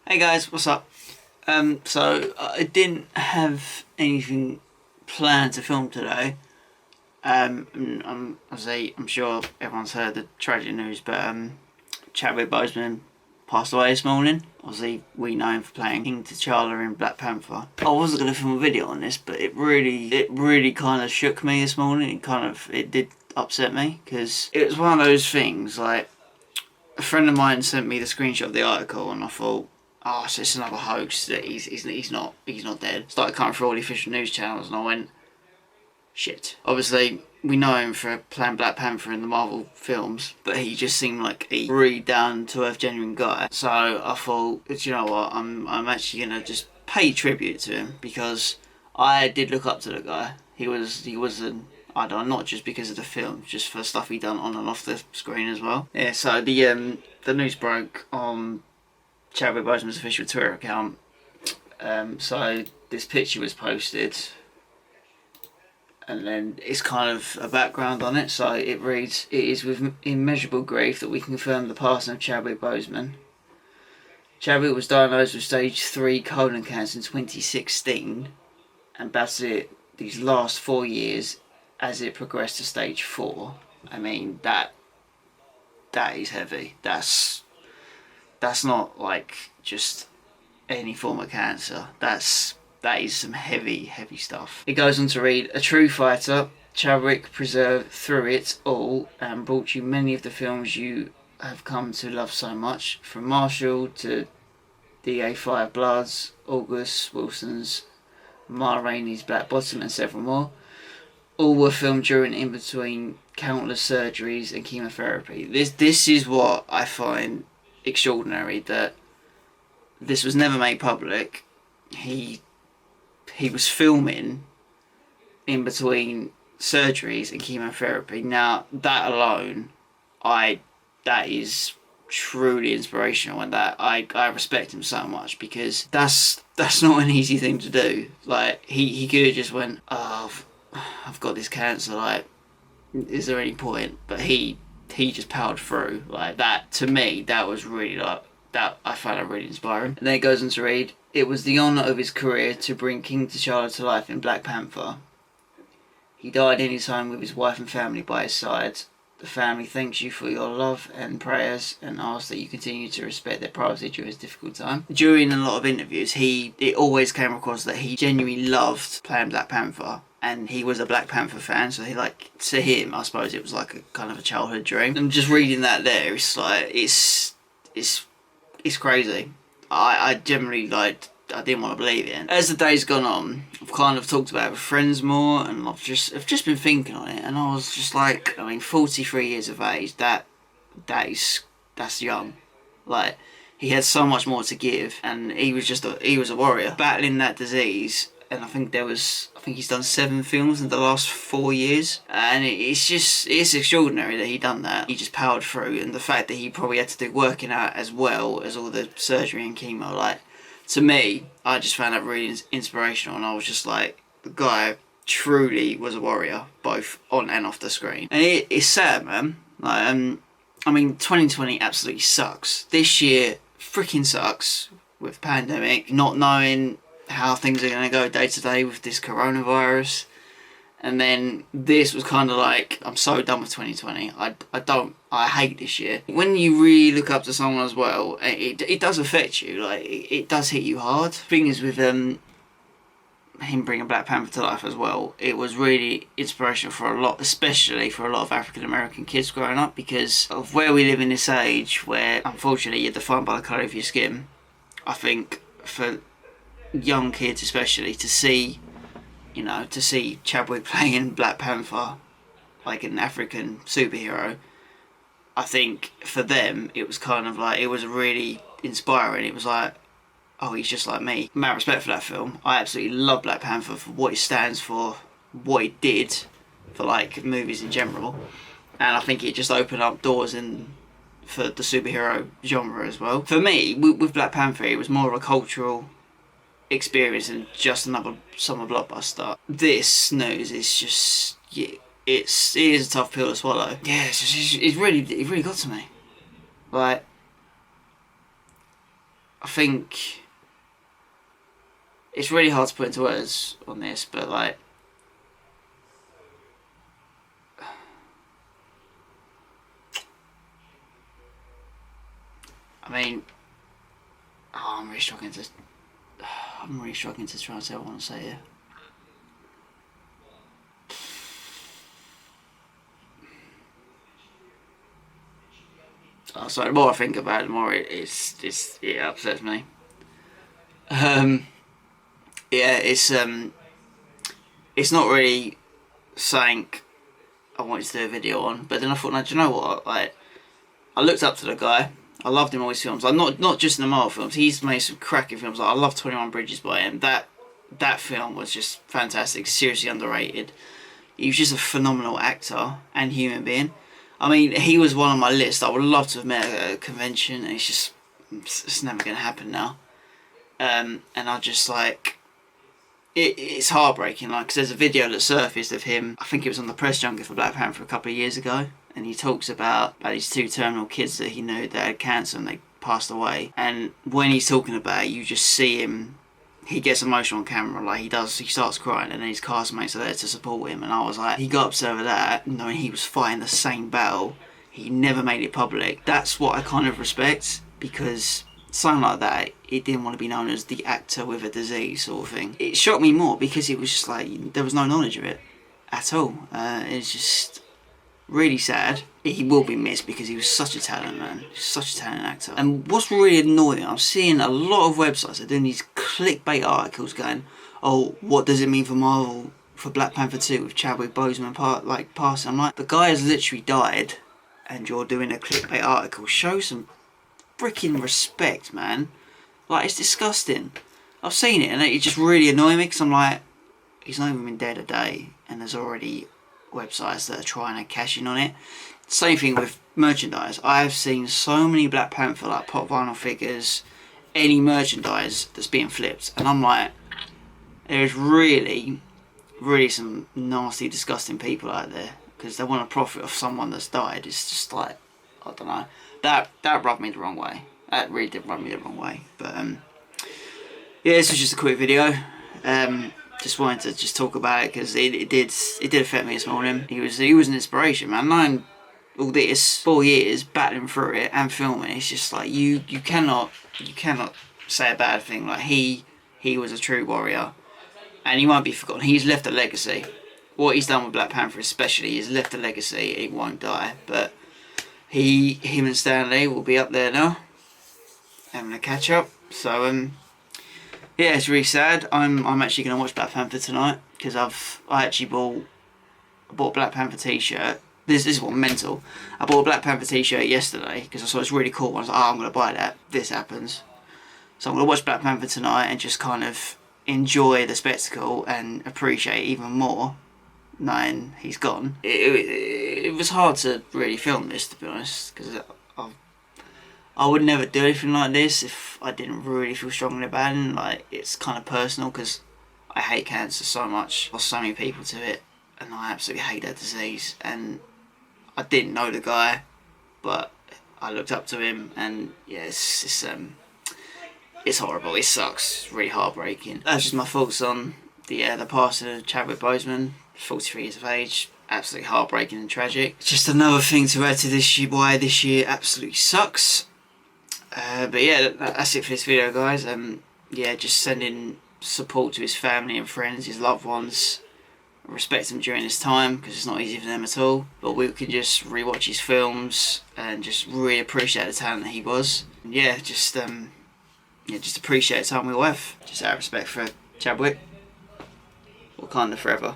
Hey guys, what's up? So I didn't have anything planned to film today. I'm sure everyone's heard the tragic news, but Chadwick Boseman passed away this morning. Obviously, we know him for playing King T'Challa in Black Panther. I wasn't gonna film a video on this, but it really kind of shook me this morning. It did upset me because it was one of those things. Like, a friend of mine sent me the screenshot of the article, and I thought, oh, so it's another hoax that he's not dead. Started coming through all the official news channels, and I went, shit. Obviously, we know him for playing Black Panther in the Marvel films, but he just seemed like a really down to earth, genuine guy. So I thought, do you know what? I'm actually gonna just pay tribute to him because I did look up to the guy. He was I don't know, not just because of the film, just for stuff he done on and off the screen as well. Yeah. So the news broke on Chadwick Boseman's official Twitter account. So this picture was posted, and then it's kind of a background on it. So it reads, "It is with immeasurable grief that we confirm the passing of Chadwick Boseman. Chadwick was diagnosed with stage 3 colon cancer in 2016 and battled it these last 4 years as it progressed to stage 4. I mean, that is heavy. That's not like just any form of cancer. That is some heavy stuff." It goes on to read, "A true fighter, Chadwick preserved through it all and brought you many of the films you have come to love so much, from Marshall to DA5 Bloods, August Wilson's Ma Rainey's Black Bottom, and several more. All were filmed during in between countless surgeries and chemotherapy." This is what I find extraordinary, that this was never made public. He was filming in between surgeries and chemotherapy. Now that alone, that is truly inspirational, and that I respect him so much, because that's not an easy thing to do. Like, he could have just went, oh, I've got this cancer, like, is there any point? But he just powered through. Like, that, to me, that was really, like, that I found that really inspiring. And then it goes on to read, "It was the honour of his career to bring King T'Challa to life in Black Panther. He died in his home with his wife and family by his side. The family thanks you for your love and prayers and asks that you continue to respect their privacy during this difficult time." During a lot of interviews, it always came across that he genuinely loved playing Black Panther, and he was a Black Panther fan, so to him, I suppose it was like a kind of a childhood dream. And just reading that there, it's like, it's crazy. I generally, like, I didn't want to believe it. And as the days gone on, I've kind of talked about it with friends more, and I've just been thinking on it, and I was just like, I mean, 43 years of age, that's young. Like, he had so much more to give, and he was a warrior battling that disease. And I think he's done 7 films in the last 4 years, and it's extraordinary that he done that. He just powered through, and the fact that he probably had to do working out as well as all the surgery and chemo, like, to me, I just found that really inspirational, and I was just like, the guy truly was a warrior, both on and off the screen. And it's sad, man. Like, I mean, 2020 absolutely sucks. This year freaking sucks with pandemic, not knowing how things are going to go day to day with this coronavirus. And then this was kind of like, I'm so done with 2020. I hate this year. When you really look up to someone as well, it does affect you. Like, it does hit you hard. The thing is, with him bringing Black Panther to life as well, it was really inspirational for a lot, especially for a lot of African American kids growing up, because of where we live in this age, where unfortunately you're defined by the colour of your skin. I think for young kids especially, to see Chadwick playing Black Panther, like an African superhero, I think for them it was kind of like, it was really inspiring. It was like, oh, he's just like me. Mad respect for that film. I absolutely love Black Panther for what it stands for, what it did for, like, movies in general, and I think it just opened up doors for the superhero genre as well. For me, with Black Panther, it was more of a cultural experience and just another summer blockbuster. This news is just, it is a tough pill to swallow. Yeah, it really got to me. Like, I think it's really hard to put into words on this, but like, I mean, I'm really struggling to try and say what I want to say here. Oh, sorry, the more I think about it, the more it upsets me. Yeah, it's not really something I wanted to do a video on, but then I thought, no, do you know what? Like, I looked up to the guy. I loved him all his films. Like, not just in the Marvel films. He's made some cracking films. Like, I love 21 Bridges by him. That film was just fantastic. Seriously underrated. He was just a phenomenal actor and human being. I mean, he was one on my list. I would love to have met at a convention, and it's never going to happen now. And I just like, it's heartbreaking. Like, 'cause there's a video that surfaced of him. I think it was on the press junket for Black Panther a couple of years ago, and he talks about these 2 terminal kids that he knew that had cancer and they passed away. And when he's talking about it, you just see him. He gets emotional on camera, like he starts crying, and then his castmates are there to support him. And I was like, he got upset with that, knowing he was fighting the same battle. He never made it public. That's what I kind of respect, because something like that, it didn't want to be known as the actor with a disease sort of thing. It shocked me more because it was just like, there was no knowledge of it at all. It's just really sad. He will be missed because he was such a talent, man. Such a talented actor. And what's really annoying, I'm seeing a lot of websites that are doing these clickbait articles going, oh, what does it mean for Marvel, for Black Panther 2 with Chadwick Boseman passing? I'm like, the guy has literally died and you're doing a clickbait article. Show some freaking respect, man. Like, it's disgusting. I've seen it and it just really annoyed me because I'm like, he's not even been dead a day and there's already websites that are trying to cash in on it. Same thing with merchandise. I have seen so many Black Panther like pop vinyl figures, any merchandise that's being flipped, and I'm like, there's really some nasty, disgusting people out there because they want to profit off someone that's died. It's just like, I don't know. That rubbed me the wrong way. That really did rub me the wrong way. But yeah, this was just a quick video. Just wanted to just talk about it because it did affect me this morning. He was an inspiration, man. Knowing all this 4 years battling through it and filming, it's just like you cannot say a bad thing. Like he was a true warrior, and he won't be forgotten. He's left a legacy. What he's done with Black Panther, especially, he's left a legacy. It won't die. But him and Stanley will be up there now, having a catch up. So yeah, it's really sad. I'm actually gonna watch Black Panther tonight because I actually bought a Black Panther t-shirt. This is what mental. I bought a Black Panther t-shirt yesterday because I saw it's really cool. I was like, oh, I'm gonna buy that. This happens. So I'm gonna watch Black Panther tonight and just kind of enjoy the spectacle and appreciate even more knowing he's gone. It was hard to really film this, to be honest, because I would never do anything like this if I didn't really feel strongly about it. Like, it's kind of personal because I hate cancer so much. Lost so many people to it, and I absolutely hate that disease. And I didn't know the guy, but I looked up to him, and yeah, it's horrible. It sucks. It's really heartbreaking. That's just my thoughts on the passing of Chadwick Boseman, 43 years of age. Absolutely heartbreaking and tragic. Just another thing to add to this year, why this year absolutely sucks. But yeah, that's it for this video, guys. Yeah, just sending support to his family and friends, his loved ones. Respect him during this time because it's not easy for them at all. But we can just rewatch his films and just really appreciate the talent that he was. And yeah, just appreciate the time we all have. Just out of respect for Chadwick. Wakanda forever.